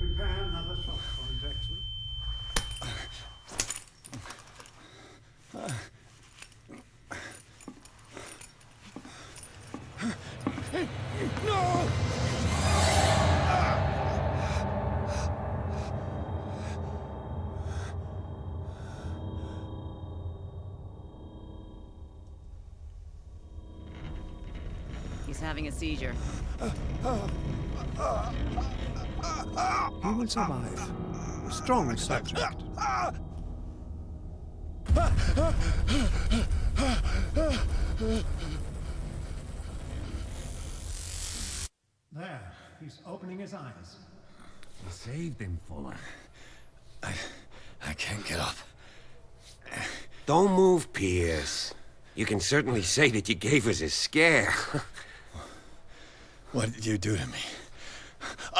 Prepare another shot for injection. No! He's having a seizure. He will survive. Strong subject. There, he's opening his eyes. You saved him, Fuller. I can't get up. Don't move, Pierce. You can certainly say that you gave us a scare. What did you do to me?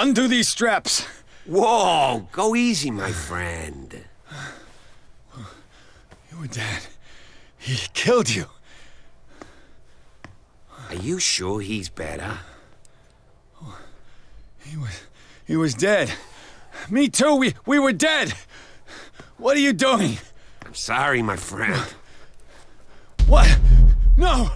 Undo these straps! Whoa, go easy, my friend. You were dead. He killed you. Are you sure he's better? He was dead. Me too, we were dead! What are you doing? I'm sorry, my friend. What? No!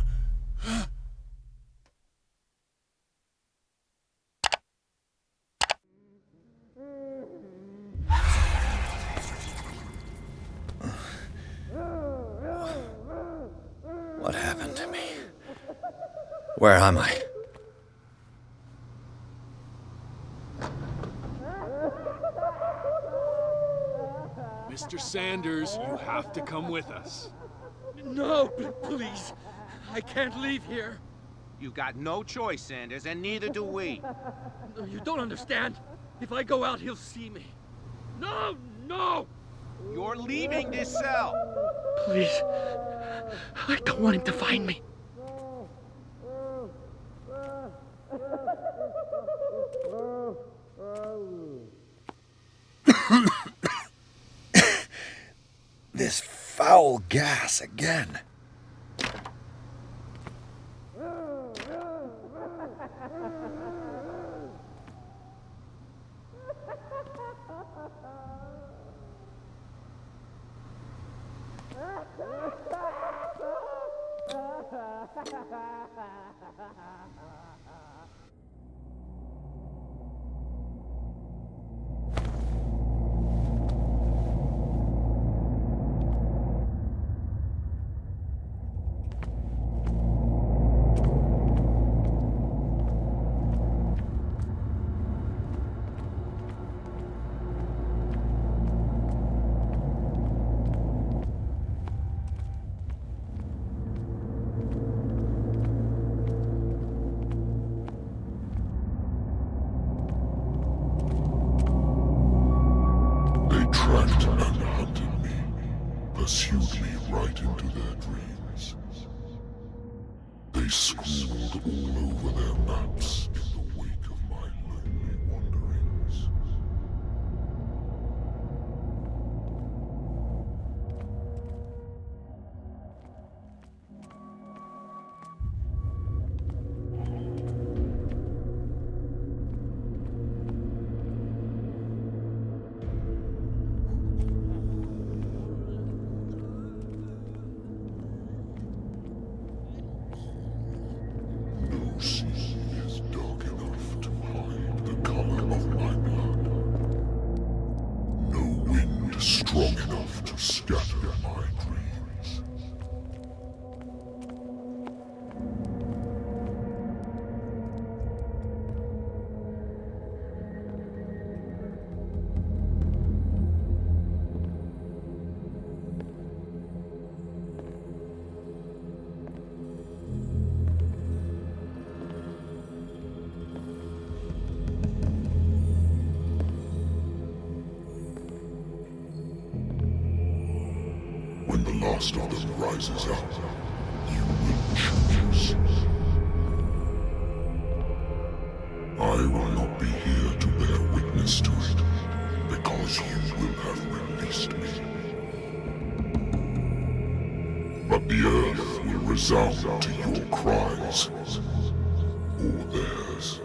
What happened to me? Where am I? Mr. Sanders, you have to come with us. No, please. I can't leave here. You got no choice, Sanders, and neither do we. No, you don't understand. If I go out, he'll see me. No, no! You're leaving this cell. Please. I don't want him to find me. This foul gas again. Tracked and hunted me, pursued me right into their dreams. They scrawled all over their maps in the wake of my lonely wanderings. No sea is dark enough to hide the color of my blood. No wind strong enough to scatter my dreams. When the last of them rises up, you will choose. I will not be here to bear witness to it, because you will have released me. But the earth will resound to your cries, or theirs.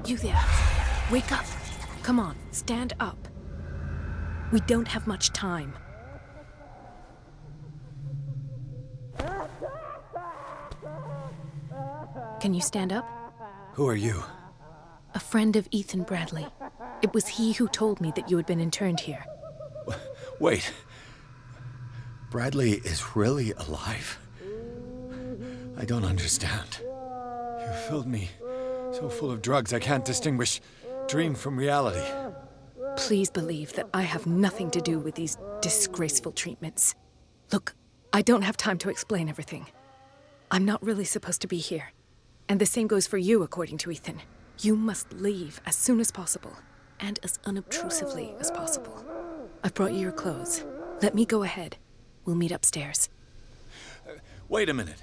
You there. Wake up. Come on, stand up. We don't have much time. Can you stand up? Who are you? A friend of Ethan Bradley. It was he who told me that you had been interned here. Wait. Bradley is really alive? I don't understand. You filled me so full of drugs I can't distinguish dream from reality. Please believe that I have nothing to do with these disgraceful treatments. Look, I don't have time to explain everything. I'm not really supposed to be here. And the same goes for you, according to Ethan. You must leave as soon as possible, and as unobtrusively as possible. I've brought you your clothes. Let me go ahead. We'll meet upstairs. Wait a minute.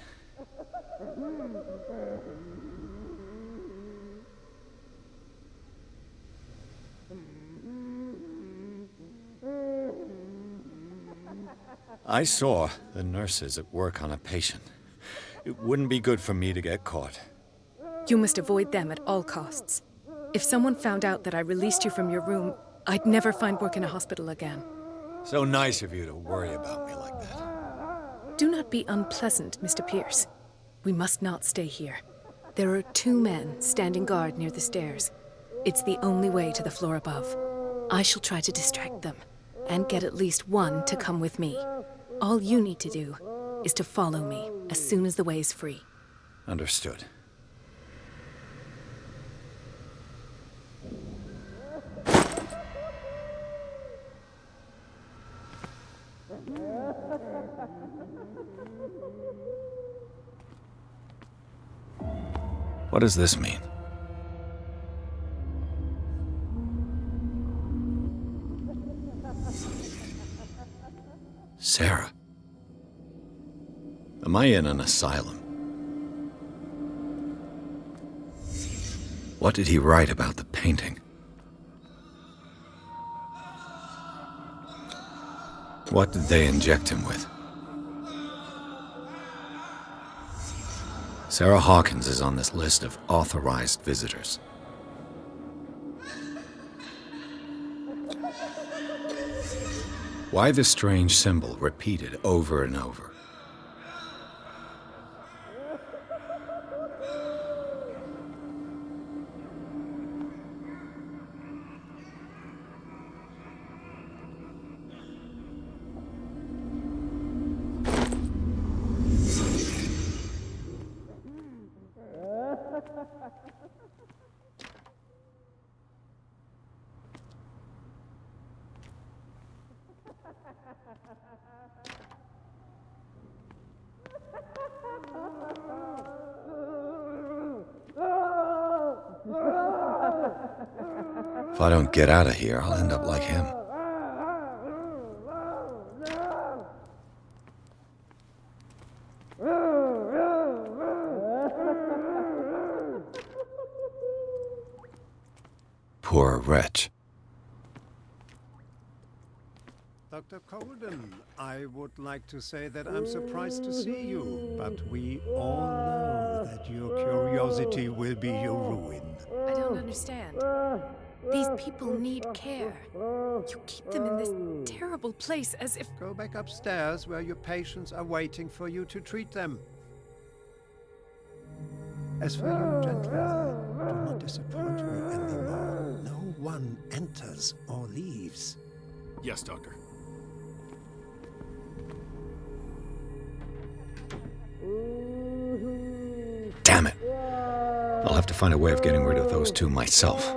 I saw the nurses at work on a patient. It wouldn't be good for me to get caught. You must avoid them at all costs. If someone found out that I released you from your room, I'd never find work in a hospital again. So nice of you to worry about me like that. Do not be unpleasant, Mr. Pierce. We must not stay here. There are 2 men standing guard near the stairs. It's the only way to the floor above. I shall try to distract them, and get at least one to come with me. All you need to do is to follow me as soon as the way is free. Understood. What does this mean? Sarah. Am I in an asylum? What did he write about the painting? What did they inject him with? Sarah Hawkins is on this list of authorized visitors. Why this strange symbol repeated over and over? If I don't get out of here, I'll end up like him. Poor wretch. Dr. Colden, I would like to say that I'm surprised to see you, but we all know that your curiosity will be your ruin. I don't understand. These people need care. You keep them in this terrible place as if... Go back upstairs where your patients are waiting for you to treat them. As for you, gentlemen, do not disappoint me anymore. No one enters or leaves. Yes, Doctor. Damn it. I'll have to find a way of getting rid of those 2 myself.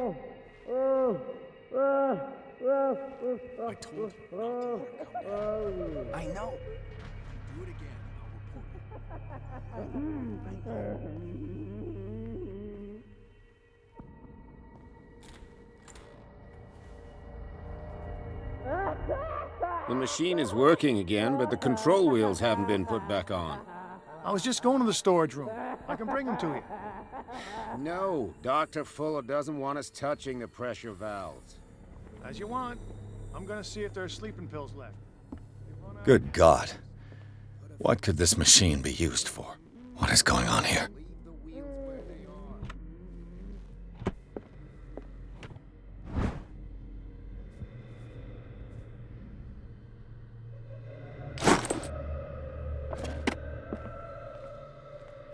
I told you not to let it come back. I know. Do it again, I'll report you. The machine is working again, but the control wheels haven't been put back on. I was just going to the storage room. I can bring them to you. No, Dr. Fuller doesn't want us touching the pressure valves. As you want. I'm gonna see if there are sleeping pills left. Good God. What could this machine be used for? What is going on here?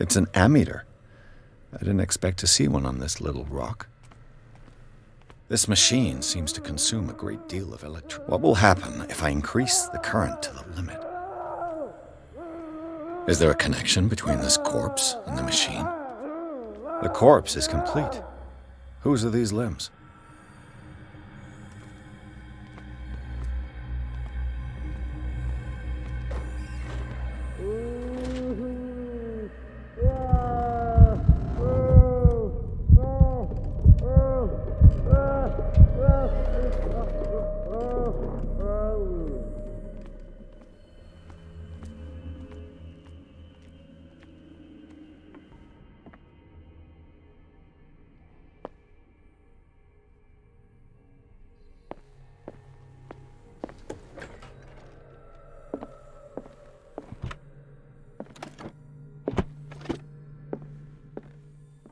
It's an ammeter. I didn't expect to see one on this little rock. This machine seems to consume a great deal of electricity. What will happen if I increase the current to the limit? Is there a connection between this corpse and the machine? The corpse is complete. Whose are these limbs?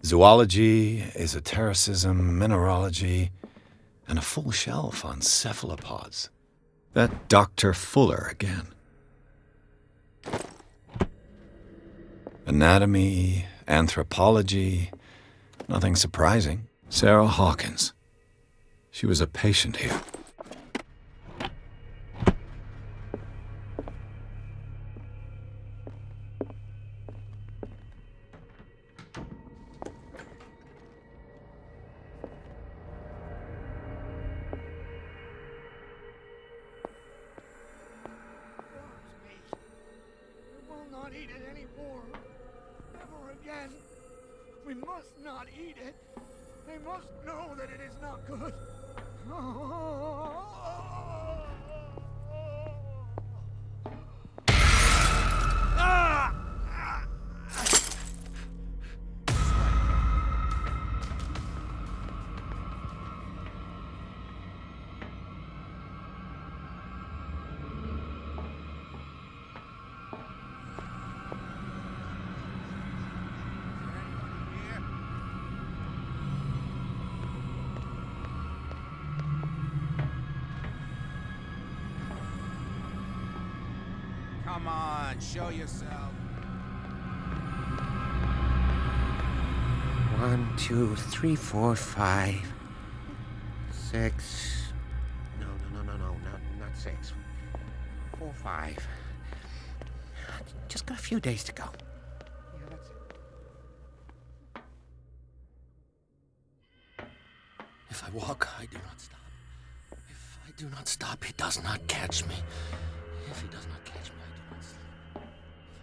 Zoology, esotericism, mineralogy, and a full shelf on cephalopods. That Dr. Fuller again. Anatomy, anthropology, nothing surprising. Sarah Hawkins. She was a patient here. Not eat it anymore. Never again. We must not eat it. They must know that it is not good. Come on, show yourself. 1, 2, 3, 4, 5, 6. No, not 6. 4, 5. Just got a few days to go. Yeah, that's it. If I walk, I do not stop. If I do not stop, he does not catch me. If he does not catch me, I do not sleep. If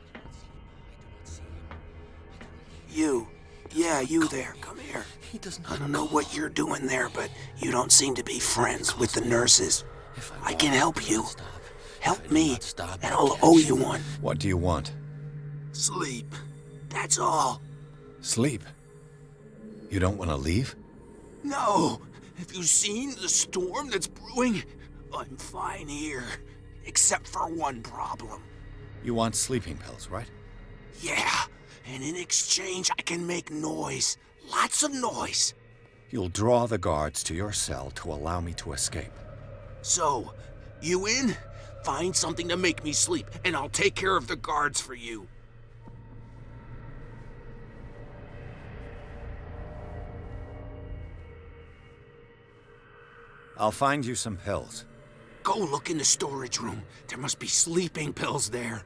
I do not sleep, I do not see him. I do not hear him. You. Yeah, you there. Come here. He does not I don't know what you're doing there, but you don't seem to be friends with the nurses. I can help you. Help me, and I'll owe you one. What do you want? Sleep. That's all. Sleep? You don't want to leave? No. Have you seen the storm that's brewing? I'm fine here. Except for one problem. You want sleeping pills, right? Yeah, and in exchange I can make noise. Lots of noise. You'll draw the guards to your cell to allow me to escape. So, you in? Find something to make me sleep, and I'll take care of the guards for you. I'll find you some pills. Go look in the storage room. There must be sleeping pills there.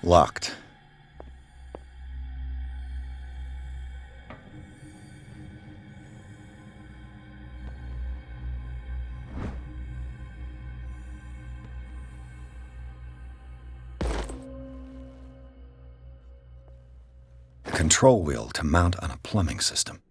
Locked. control wheel to mount on a plumbing system.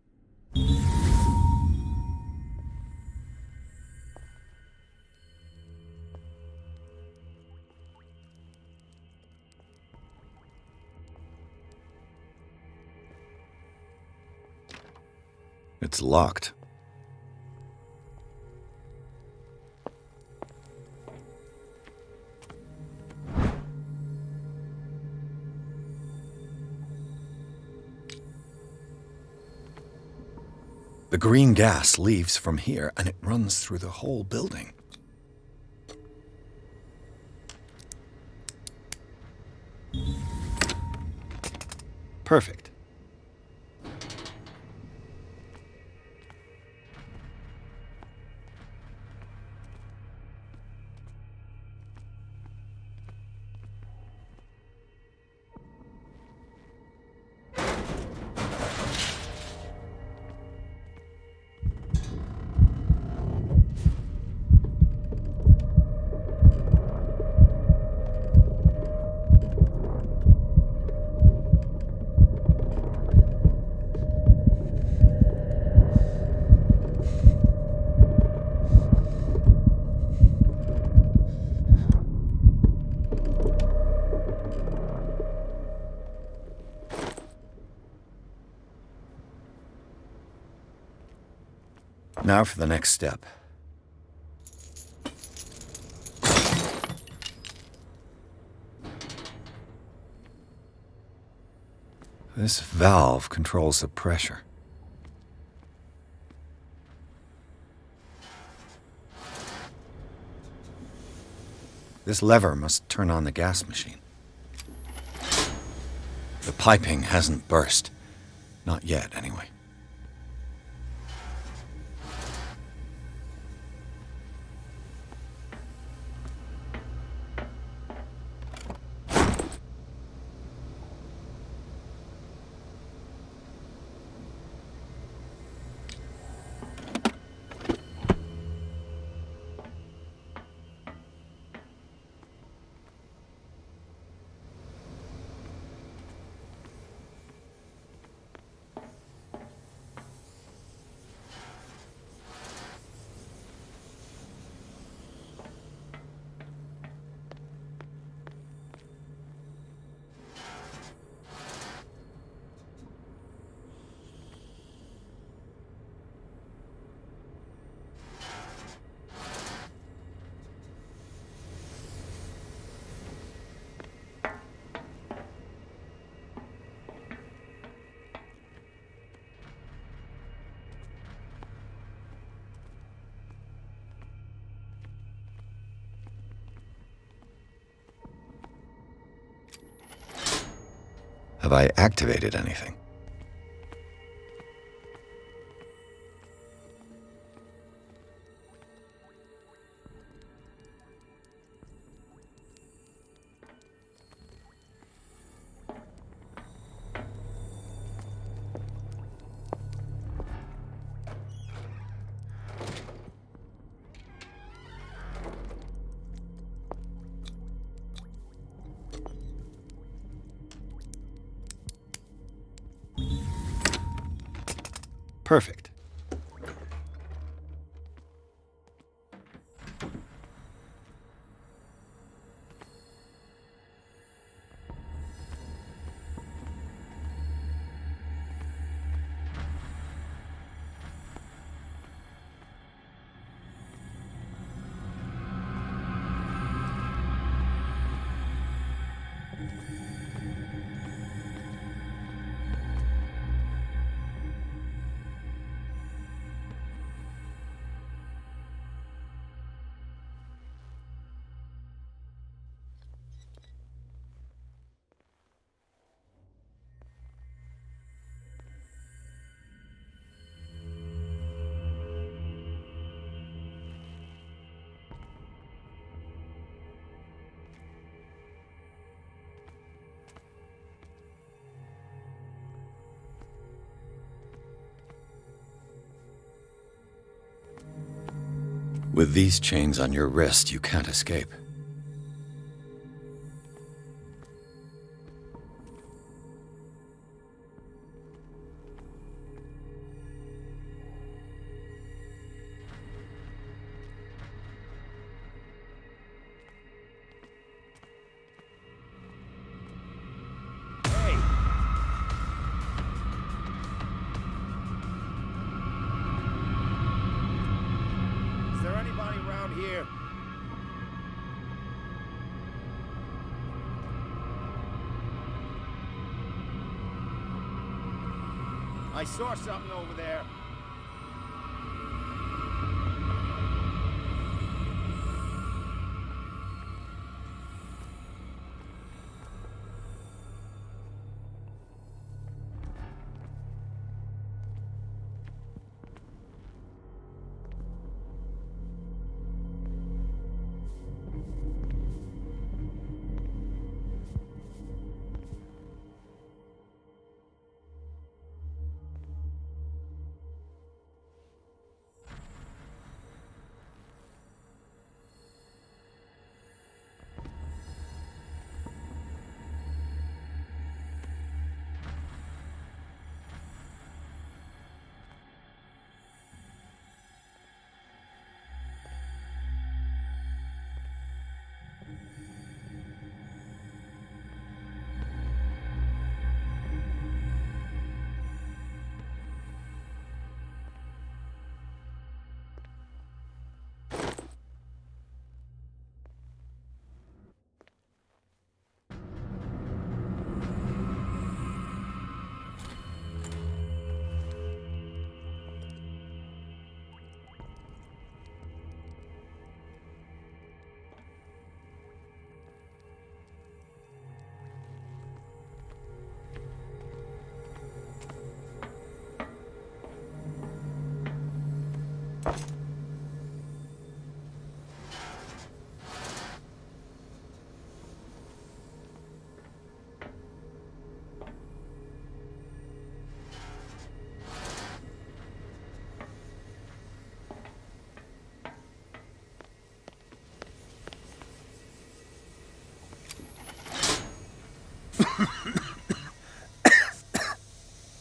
It's locked. The green gas leaves from here, and it runs through the whole building. Perfect. Now for the next step. This valve controls the pressure. This lever must turn on the gas machine. The piping hasn't burst. Not yet, anyway. Have I activated anything? Perfect. With these chains on your wrist, you can't escape. here. I saw something over there.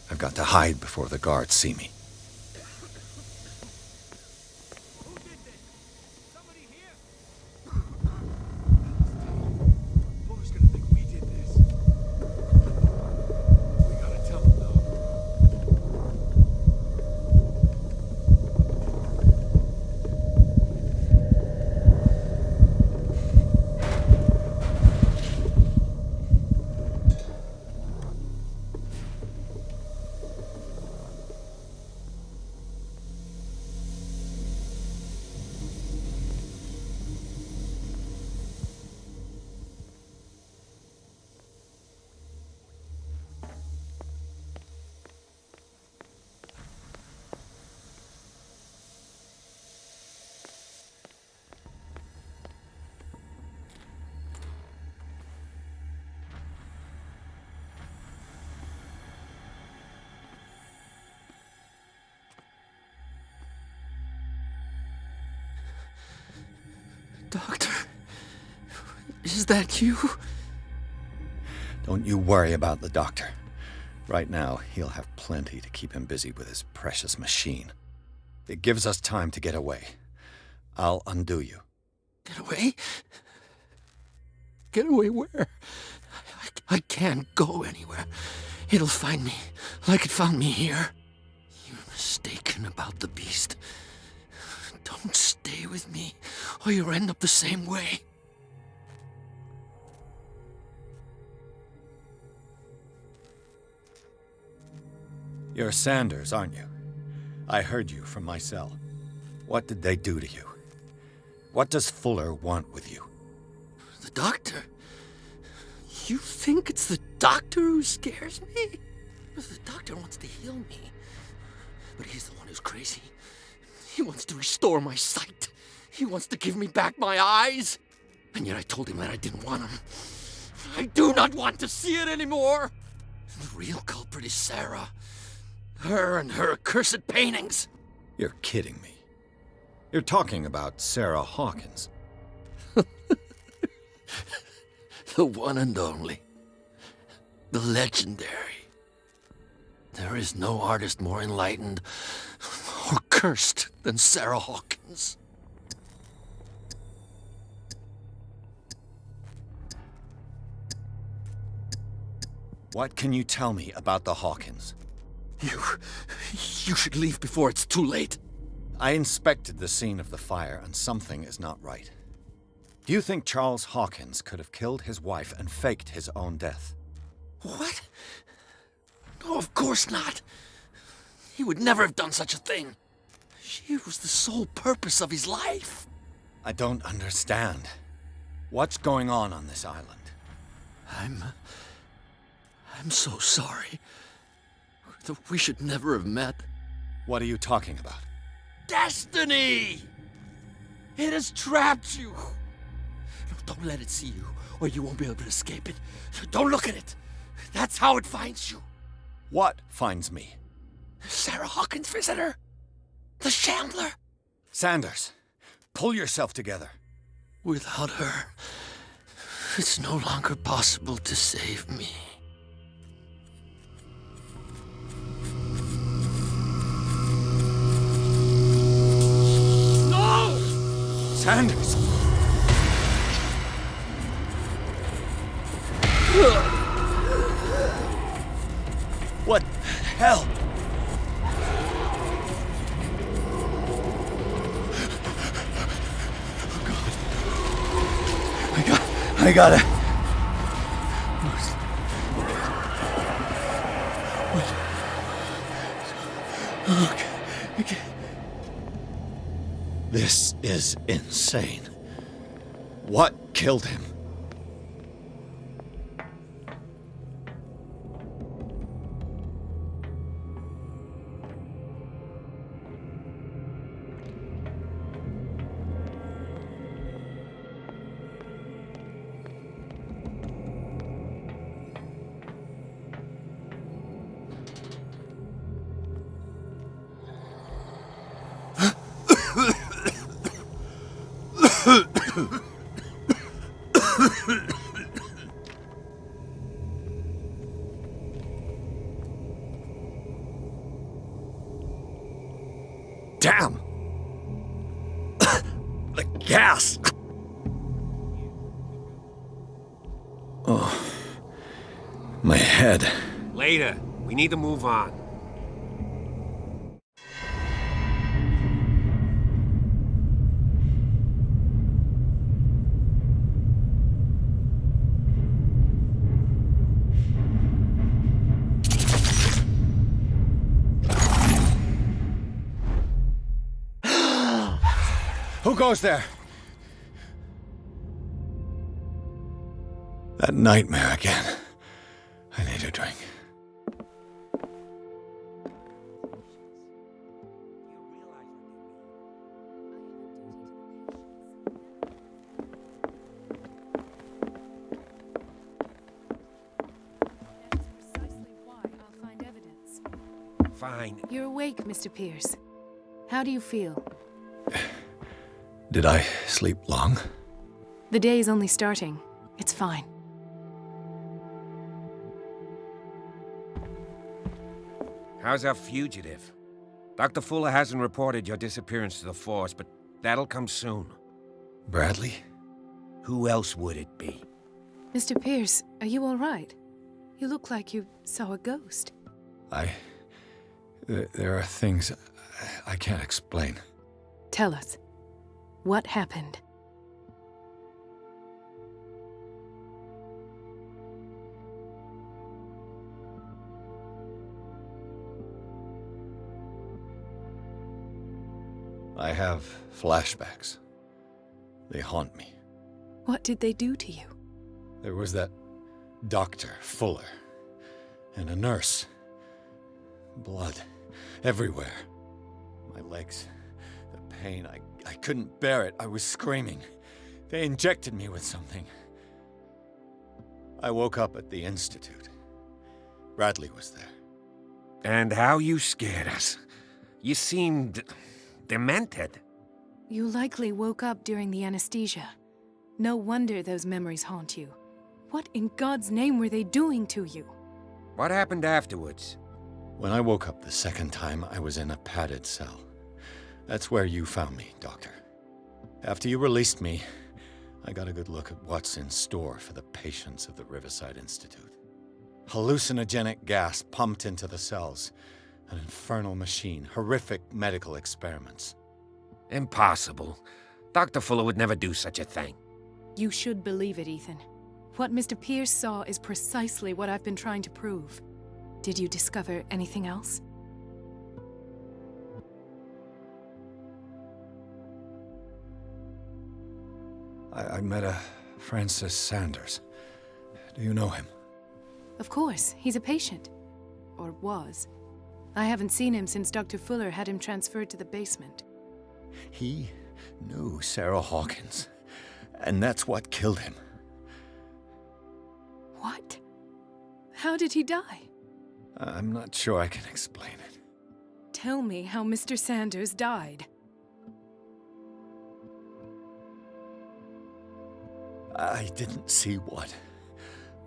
I've got to hide before the guards see me. Doctor, is that you? Don't you worry about the doctor. Right now, he'll have plenty to keep him busy with his precious machine. It gives us time to get away. I'll undo you. Get away? Get away where? I can't go anywhere. It'll find me, like it found me here. You're mistaken about the beast. Don't stay with me, or you'll end up the same way. You're Sanders, aren't you? I heard you from my cell. What did they do to you? What does Fuller want with you? The doctor? You think it's the doctor who scares me? The doctor wants to heal me. But he's the one who's crazy. He wants to restore my sight. He wants to give me back my eyes. And yet I told him that I didn't want him. I do not want to see it anymore. The real culprit is Sarah. Her and her accursed paintings. You're kidding me. You're talking about Sarah Hawkins. The one and only. The legendary. There is no artist more enlightened or cursed than Sarah Hawkins. What can you tell me about the Hawkins? You should leave before it's too late. I inspected the scene of the fire, and something is not right. Do you think Charles Hawkins could have killed his wife and faked his own death? What? No, of course not. He would never have done such a thing. She was the sole purpose of his life. I don't understand. What's going on this island? I'm so sorry. We should never have met. What are you talking about? Destiny! It has trapped you. No, don't let it see you, or you won't be able to escape it. Don't look at it. That's how it finds you. What finds me? Sarah Hawkins' visitor. The Shambler. Sanders, pull yourself together. Without her, it's no longer possible to save me. No! Sanders! What the hell? I gotta... Okay. This is insane. What killed him? Damn! The gas! Oh, my head. Later. We need to move on. Who goes there? That nightmare again. I need a drink. Fine. You're awake, Mr. Pierce. How do you feel? Did I sleep long? The day is only starting. It's fine. How's our fugitive? Dr. Fuller hasn't reported your disappearance to the force, but that'll come soon. Bradley? Who else would it be? Mr. Pierce, are you all right? You look like you saw a ghost. There are things I can't explain. Tell us. What happened? I have flashbacks. They haunt me. What did they do to you? There was that Dr. Fuller and a nurse. Blood everywhere. My legs, the pain, I couldn't bear it. I was screaming. They injected me with something. I woke up at the Institute. Bradley was there. And how you scared us. You seemed demented. You likely woke up during the anesthesia. No wonder those memories haunt you. What in God's name were they doing to you? What happened afterwards? When I woke up the second time, I was in a padded cell. That's where you found me, Doctor. After you released me, I got a good look at what's in store for the patients of the Riverside Institute. Hallucinogenic gas pumped into the cells, an infernal machine, horrific medical experiments. Impossible. Dr. Fuller would never do such a thing. You should believe it, Ethan. What Mr. Pierce saw is precisely what I've been trying to prove. Did you discover anything else? I met a Francis Sanders. Do you know him? Of course, he's a patient. Or was. I haven't seen him since Dr. Fuller had him transferred to the basement. He knew Sarah Hawkins, and that's what killed him. What? How did he die? I'm not sure I can explain it. Tell me how Mr. Sanders died. I didn't see what,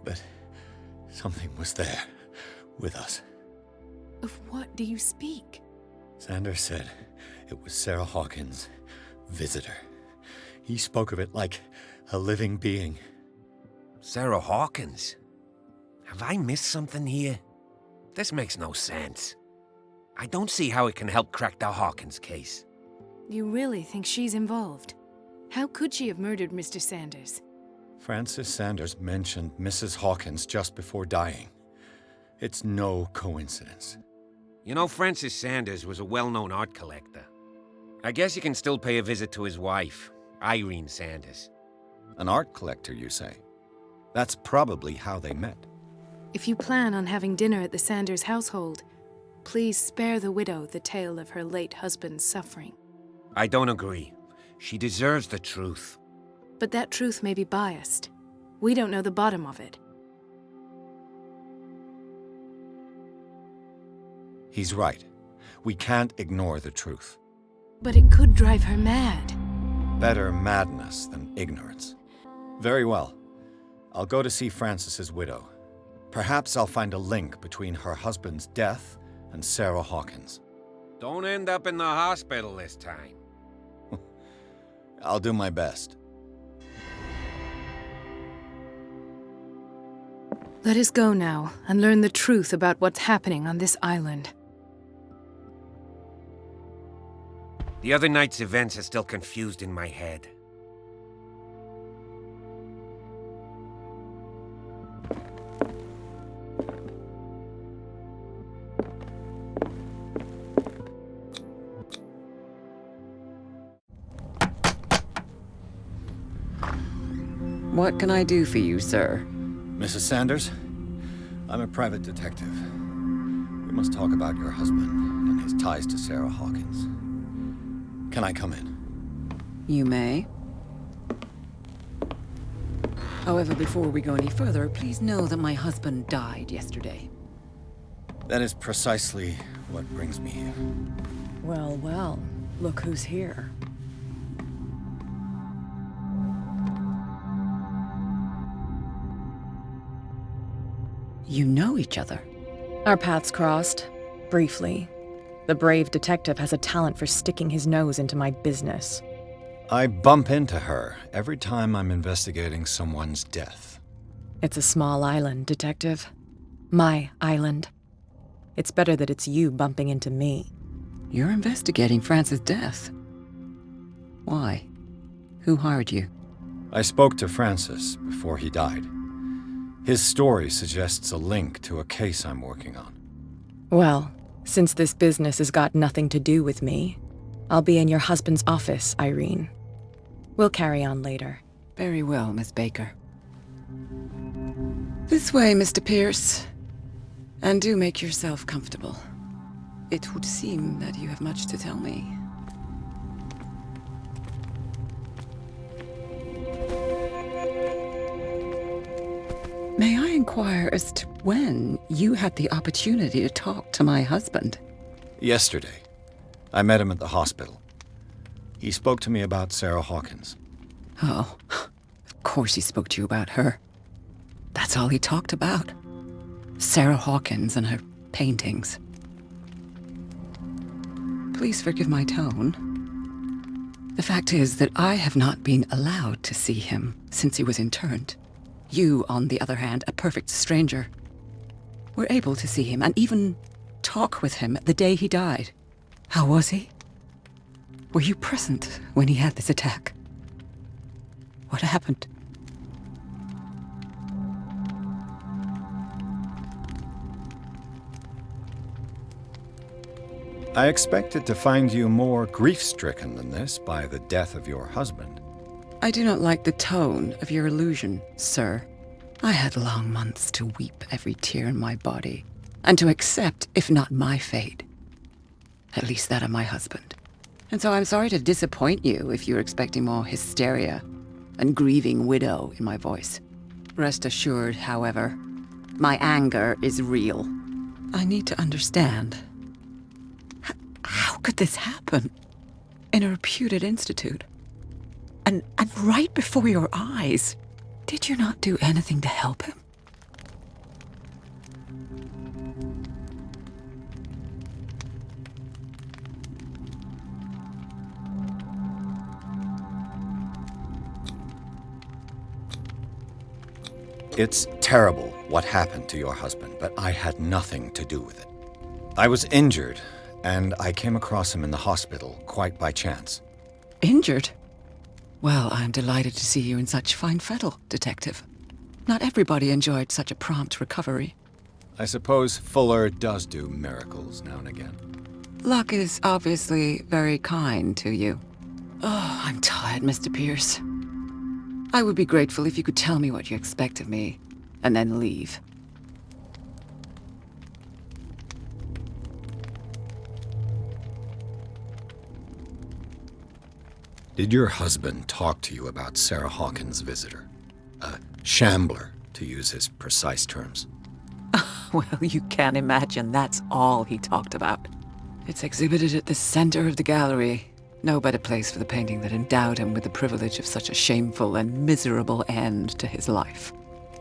but something was there with us. Of what do you speak? Sanders said it was Sarah Hawkins' visitor. He spoke of it like a living being. Sarah Hawkins? Have I missed something here? This makes no sense. I don't see how it can help crack the Hawkins case. You really think she's involved? How could she have murdered Mr. Sanders? Francis Sanders mentioned Mrs. Hawkins just before dying. It's no coincidence. You know, Francis Sanders was a well-known art collector. I guess you can still pay a visit to his wife, Irene Sanders. An art collector, you say? That's probably how they met. If you plan on having dinner at the Sanders household, please spare the widow the tale of her late husband's suffering. I don't agree. She deserves the truth. But that truth may be biased. We don't know the bottom of it. He's right. We can't ignore the truth. But it could drive her mad. Better madness than ignorance. Very well. I'll go to see Francis's widow. Perhaps I'll find a link between her husband's death and Sarah Hawkins. Don't end up in the hospital this time. I'll do my best. Let us go now and learn the truth about what's happening on this island. The other night's events are still confused in my head. What can I do for you, sir? Mrs. Sanders, I'm a private detective. We must talk about your husband and his ties to Sarah Hawkins. Can I come in? You may. However, before we go any further, please know that my husband died yesterday. That is precisely what brings me here. Well, well, look who's here. You know each other. Our paths crossed, briefly. The brave detective has a talent for sticking his nose into my business. I bump into her every time I'm investigating someone's death. It's a small island, Detective. My island. It's better that it's you bumping into me. You're investigating Francis' death. Why? Who hired you? I spoke to Francis before he died. His story suggests a link to a case I'm working on. Well, since this business has got nothing to do with me, I'll be in your husband's office, Irene. We'll carry on later. Very well, Miss Baker. This way, Mr. Pierce. And do make yourself comfortable. It would seem that you have much to tell me. May I inquire as to when you had the opportunity to talk to my husband? Yesterday. I met him at the hospital. He spoke to me about Sarah Hawkins. Oh, of course he spoke to you about her. That's all he talked about. Sarah Hawkins and her paintings. Please forgive my tone. The fact is that I have not been allowed to see him since he was interned. You, on the other hand, a perfect stranger, were able to see him and even talk with him the day he died. How was he? Were you present when he had this attack? What happened? I expected to find you more grief-stricken than this by the death of your husband. I do not like the tone of your allusion, sir. I had long months to weep every tear in my body, and to accept, if not my fate, at least that of my husband. And so I'm sorry to disappoint you if you're expecting more hysteria and grieving widow in my voice. Rest assured, however, my anger is real. I need to understand. How could this happen? In a reputed institute? And right before your eyes? Did you not do anything to help him? It's terrible what happened to your husband, but I had nothing to do with it. I was injured, and I came across him in the hospital quite by chance. Injured? Well, I'm delighted to see you in such fine fettle, Detective. Not everybody enjoyed such a prompt recovery. I suppose Fuller does do miracles now and again. Luck is obviously very kind to you. Oh, I'm tired, Mr. Pierce. I would be grateful if you could tell me what you expect of me, and then leave. Did your husband talk to you about Sarah Hawkins' visitor? A shambler, to use his precise terms. Well, you can imagine that's all he talked about. It's exhibited at the center of the gallery. No better place for the painting that endowed him with the privilege of such a shameful and miserable end to his life.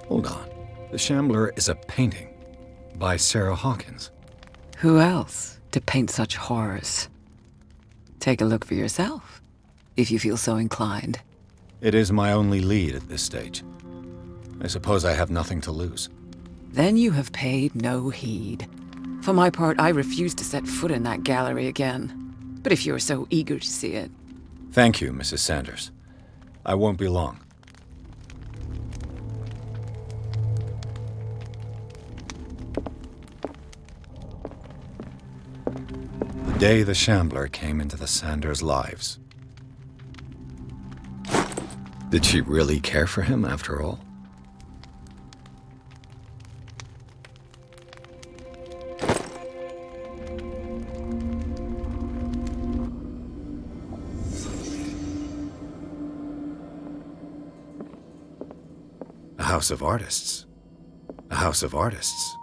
Hold on. The Shambler is a painting by Sarah Hawkins. Who else to paint such horrors? Take a look for yourself, if you feel so inclined. It is my only lead at this stage. I suppose I have nothing to lose. Then you have paid no heed. For my part, I refuse to set foot in that gallery again. But if you're so eager to see it... Thank you, Mrs. Sanders. I won't be long. The day the Shambler came into the Sanders' lives. Did she really care for him after all? A house of artists. A house of artists.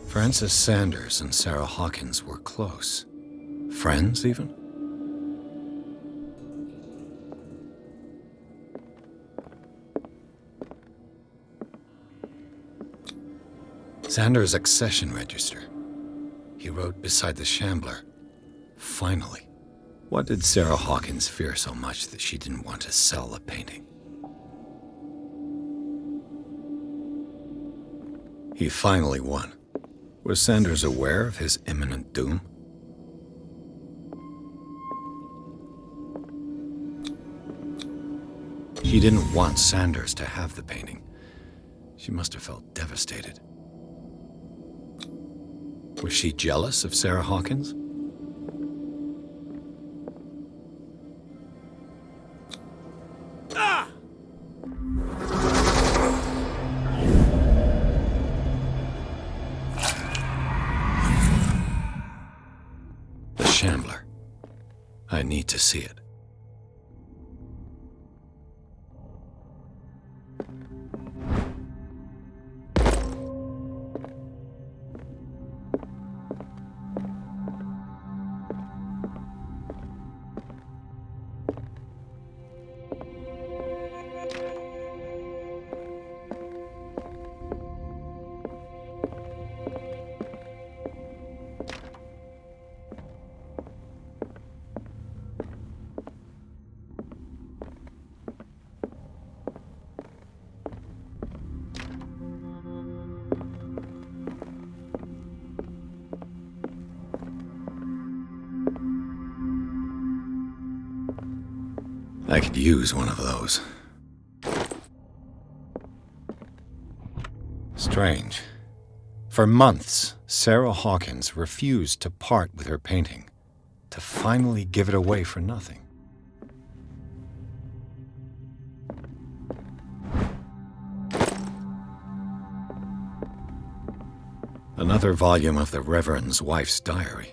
Frances Sanders and Sarah Hawkins were close. Friends, even? Sanders' accession register. He wrote beside the Shambler, "Finally." What did Sarah Hawkins fear so much that she didn't want to sell the painting? He finally won. Was Sanders aware of his imminent doom? She didn't want Sanders to have the painting. She must have felt devastated. Was she jealous of Sarah Hawkins? Ah! The Shambler. I need to see it. I could use one of those. Strange. For months, Sarah Hawkins refused to part with her painting, to finally give it away for nothing. Another volume of the Reverend's wife's diary.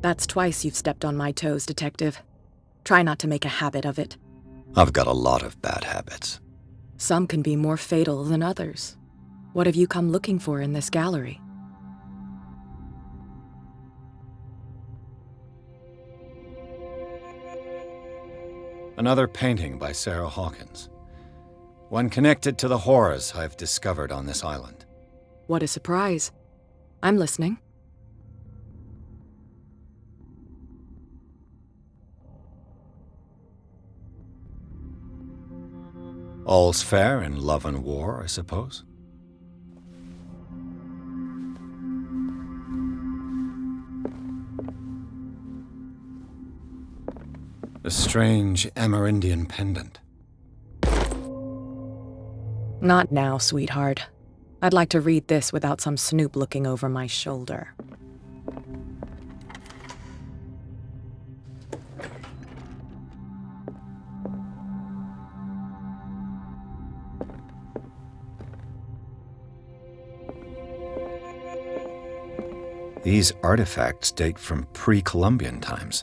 That's twice you've stepped on my toes, Detective. Try not to make a habit of it. I've got a lot of bad habits. Some can be more fatal than others. What have you come looking for in this gallery? Another painting by Sarah Hawkins. One connected to the horrors I've discovered on this island. What a surprise. I'm listening. All's fair in love and war, I suppose. A strange Amerindian pendant. Not now, sweetheart. I'd like to read this without some snoop looking over my shoulder. These artifacts date from pre-Columbian times.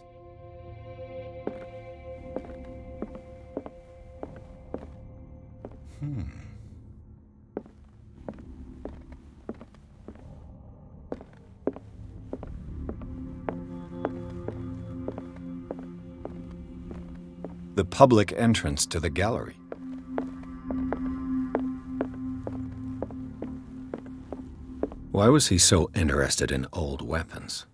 The public entrance to the gallery. Why was he so interested in old weapons?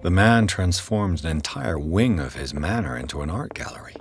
The man transformed an entire wing of his manor into an art gallery.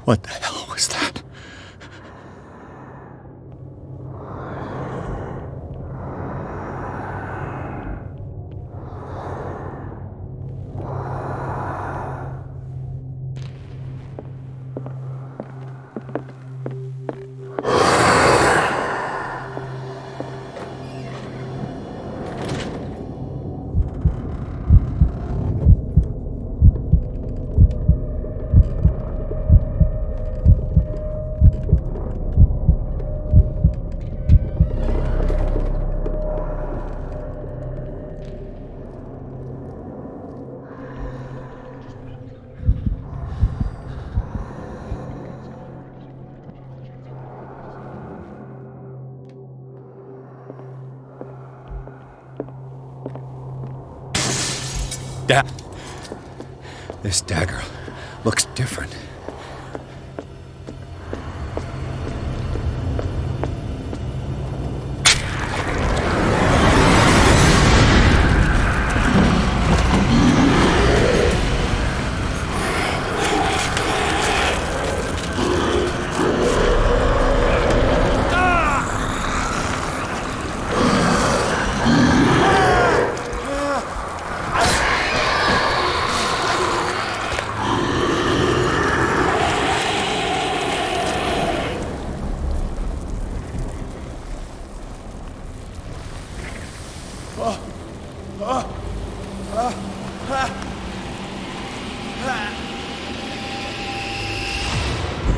What the hell was that? This dagger looks different.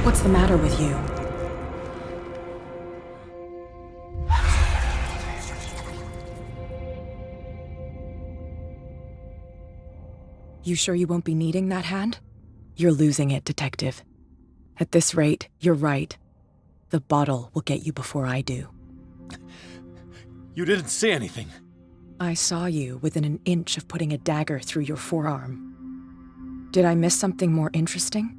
What's the matter with you? You sure you won't be needing that hand? You're losing it, Detective. At this rate, you're right. The bottle will get you before I do. You didn't see anything. I saw you within an inch of putting a dagger through your forearm. Did I miss something more interesting?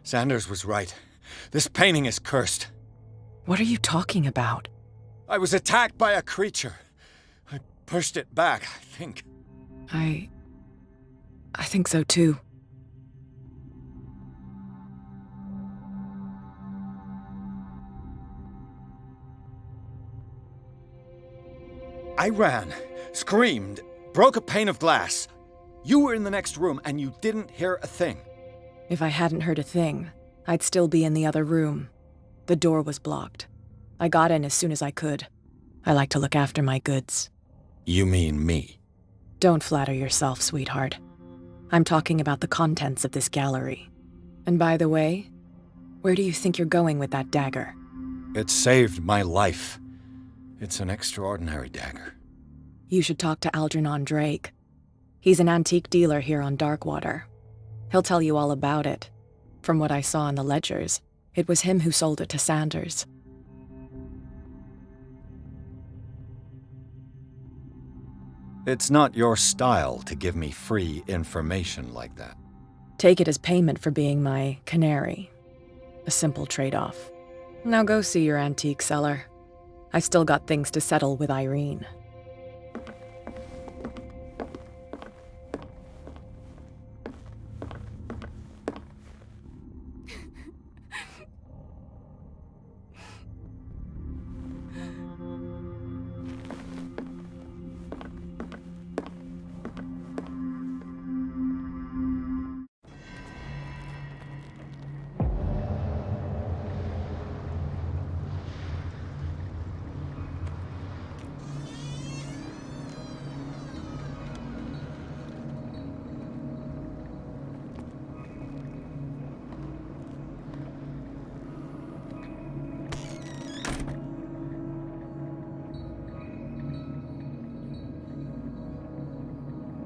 Sanders was right. This painting is cursed. What are you talking about? I was attacked by a creature. I pushed it back, I think. I think so too. I ran, screamed, broke a pane of glass. You were in the next room and you didn't hear a thing. If I hadn't heard a thing, I'd still be in the other room. The door was blocked. I got in as soon as I could. I like to look after my goods. You mean me? Don't flatter yourself, sweetheart. I'm talking about the contents of this gallery. And by the way, where do you think you're going with that dagger? It saved my life. It's an extraordinary dagger. You should talk to Algernon Drake. He's an antique dealer here on Darkwater. He'll tell you all about it. From what I saw in the ledgers, it was him who sold it to Sanders. It's not your style to give me free information like that. Take it as payment for being my canary. A simple trade-off. Now go see your antique seller. I still got things to settle with Irene.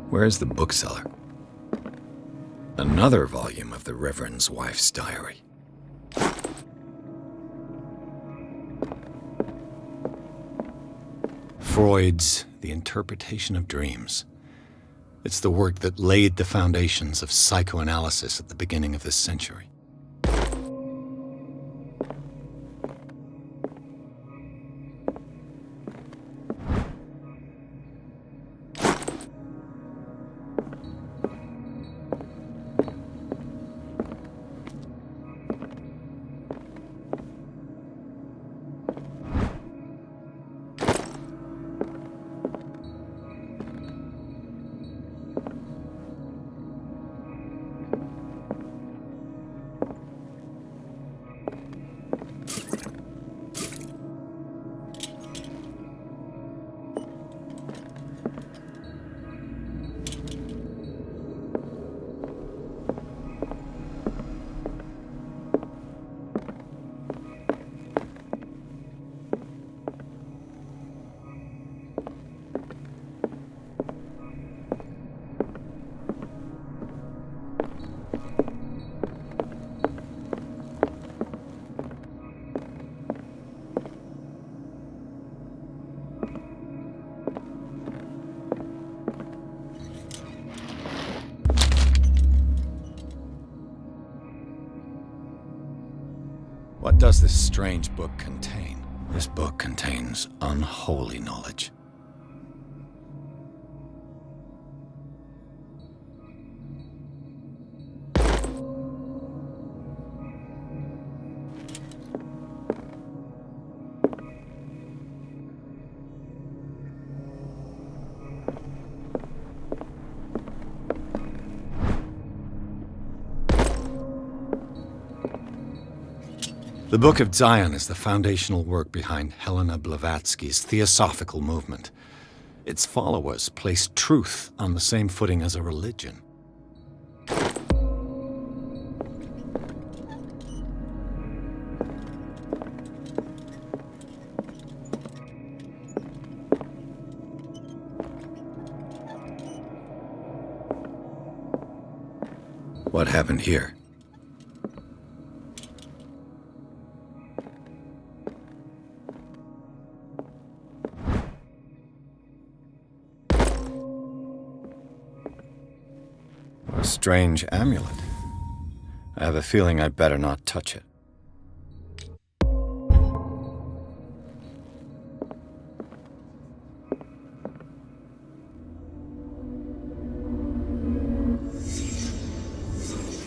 Where's the bookseller? Another volume of the Reverend's wife's diary. Freud's The Interpretation of Dreams. It's the work that laid the foundations of psychoanalysis at the beginning of this century. strange book contain? This book contains unholy knowledge. The Book of Zion is the foundational work behind Helena Blavatsky's Theosophical movement. Its followers place truth on the same footing as a religion. What happened here? A strange amulet. I have a feeling I'd better not touch it.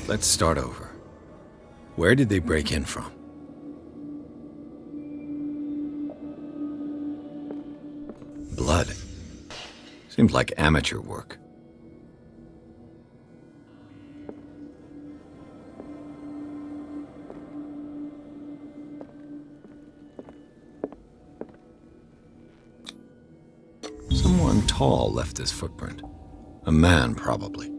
Let's start over. Where did they break in from? Blood. Seems like amateur work. Someone tall left this footprint. A man, probably.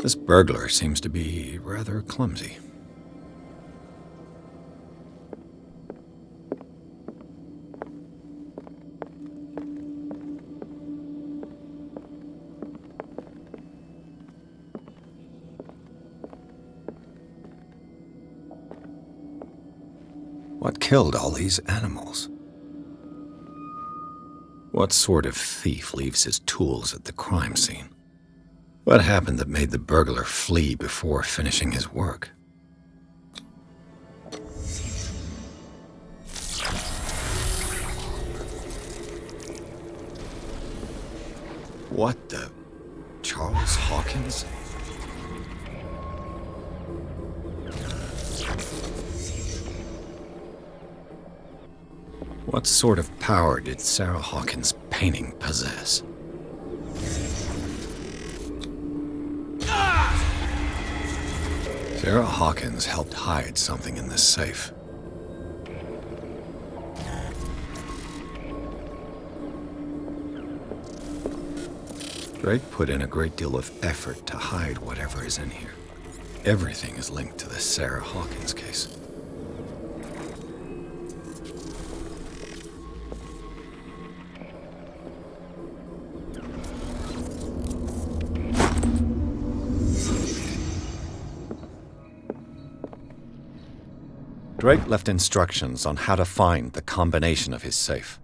This burglar seems to be rather clumsy. What killed all these animals? What sort of thief leaves his tools at the crime scene? What happened that made the burglar flee before finishing his work? What the... Charles Hawkins? What sort of power did Sarah Hawkins' painting possess? Sarah Hawkins helped hide something in this safe. Drake put in a great deal of effort to hide whatever is in here. Everything is linked to the Sarah Hawkins case. Drake left instructions on how to find the combination of his safe.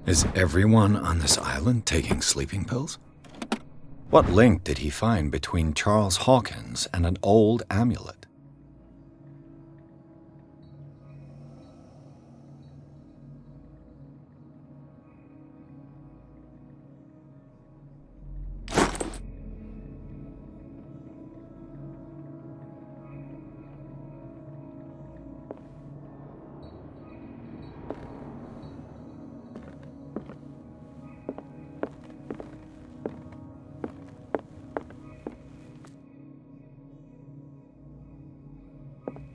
Is everyone on this island taking sleeping pills? What link did he find between Charles Hawkins and an old amulet?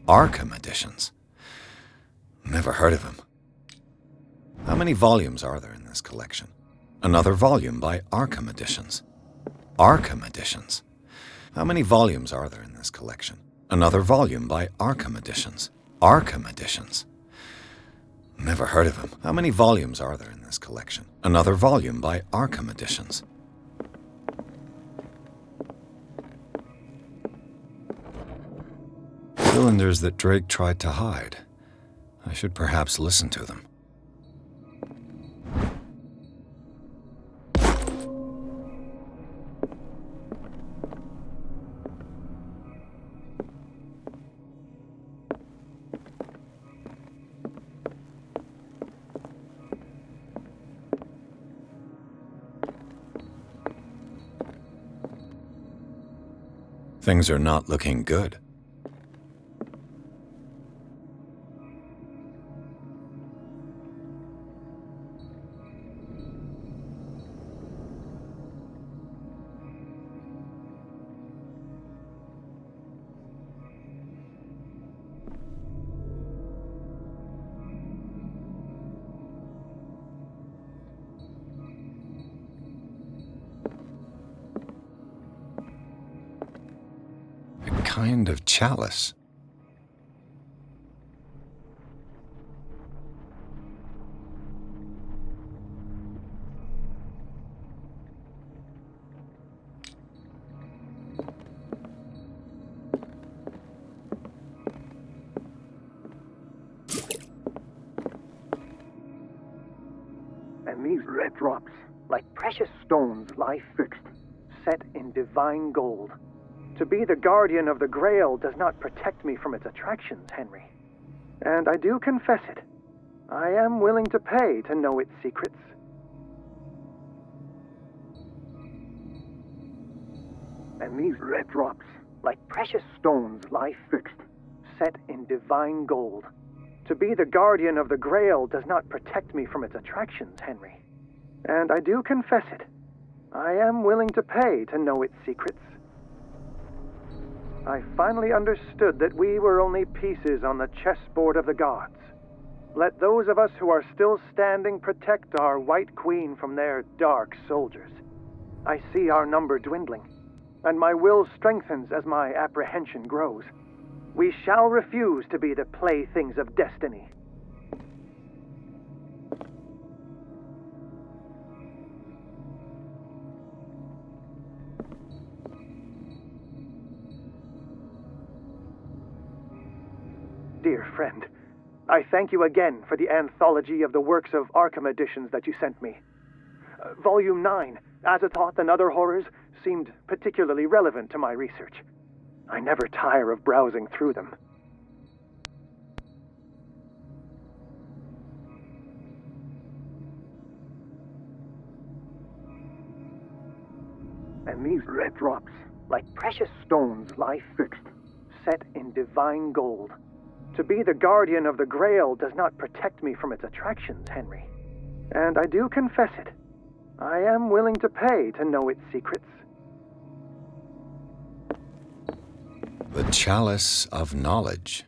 Arkham editions. Never heard of him. How many volumes are there in this collection? Another volume by Arkham editions. Arkham editions. How many volumes are there in this collection? Another volume by Arkham editions. Arkham editions. Never heard of him. How many volumes are there in this collection? Another volume by Arkham editions. Cylinders that Drake tried to hide. I should perhaps listen to them. Things are not looking good. Kind of chalice. And these red drops, like precious stones, lie fixed, set in divine gold. To be the guardian of the Grail does not protect me from its attractions, Henry. And I do confess it. I am willing to pay to know its secrets. And these red drops, like precious stones, lie fixed, set in divine gold. To be the guardian of the Grail does not protect me from its attractions, Henry. And I do confess it. I am willing to pay to know its secrets. I finally understood that we were only pieces on the chessboard of the gods. Let those of us who are still standing protect our White Queen from their dark soldiers. I see our number dwindling, and my will strengthens as my apprehension grows. We shall refuse to be the playthings of destiny. Dear friend, I thank you again for the anthology of the works of Arkham editions that you sent me. Volume 9, Azathoth and Other Horrors, seemed particularly relevant to my research. I never tire of browsing through them. And these red drops, like precious stones, lie fixed, set in divine gold. To be the guardian of the Grail does not protect me from its attractions, Henry. And I do confess it. I am willing to pay to know its secrets. The Chalice of Knowledge.